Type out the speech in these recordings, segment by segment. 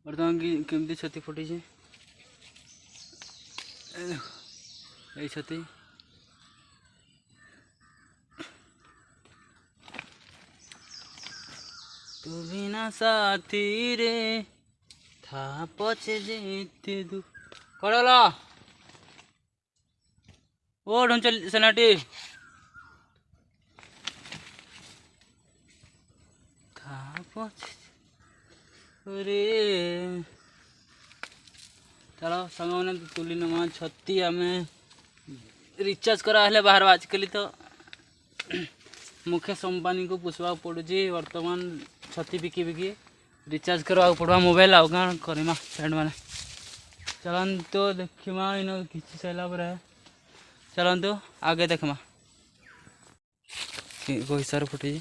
बर्तमान की केमती छती फुटी छती तू बिना साथी रे था पछे जेते दु कड़ला ओ ढंचल सनाटी था पछे अरे चलो संग मैंने तुली नमा छती आम रिचार्ज करा हेले बाहर आजकल तो मुकेश अंबानी को पुषवा पड़ू बर्तमान छती बिकी बिकी रिचार्ज करवा पड़वा मोबाइल आउ कण करमा फ्रेंड मैंने चलतु देखा इन खिंची सारा पर चलतु आगे देखमा पैसा फुटी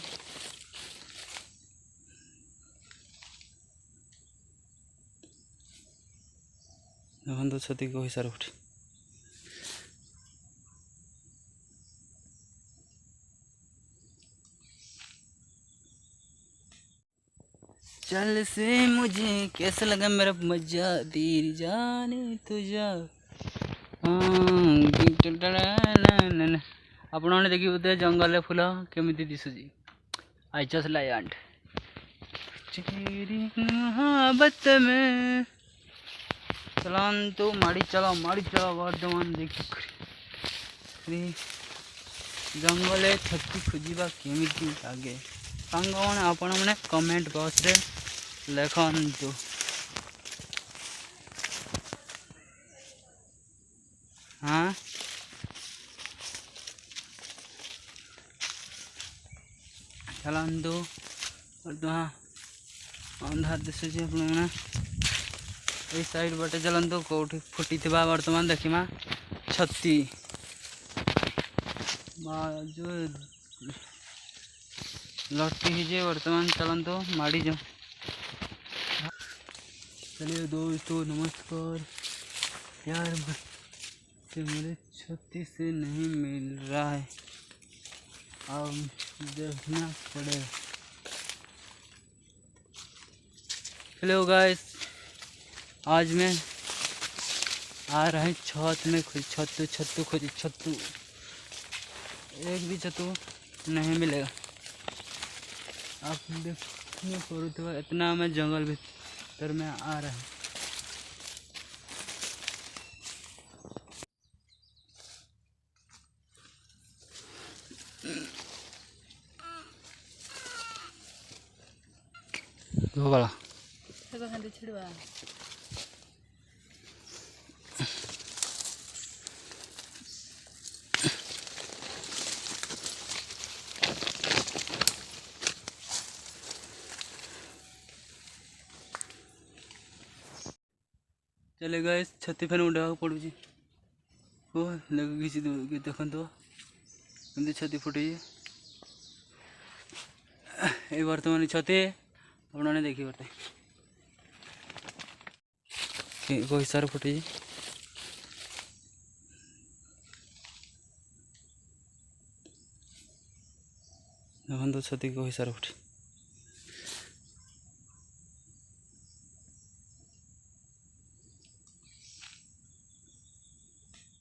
देखो छती को हिसाब उठी चल से मुझे कैसा लगा मेरा मजा तेरी जाने तुझा आपने देखिए बोलते जंगल फूल केमी दिशुची आई जस्ट लाइक मोहब्बत में चलतु माड़ी चलो वर्धमान देखिए जंगल छती खोजा केमी लगे सांग मैंने आपण मैंने कमेंट बॉक्स रे लिखु हाँ चलतु अंधार दिशुची मैंने ये साइड बटे चलतु कौटी फुटी थी बर्तमान देखा छती जो लट्टी है बर्तमान चलतु माड़ी जाओ चलिए दोस्तों नमस्कार यार बच्चे मेरे छत्ती से नहीं मिल रहा है अब देखना पड़ेगा। हेलो गाइस आज मैं आ रहा है छत में छत्तू खोजी छत्तू एक भी छत्तू नहीं मिलेगा। आप देखने पर तो इतना मैं जंगल भीतर में आ रहा हूँ। वो वाला चले गए छती फैन उड़ा पड़ू हो लगे घिची देखो कमी छती फुटी ये बर्तमान छती आपने देखिए बरते हिसाब फुटी देखो छती को हिसाब फुटी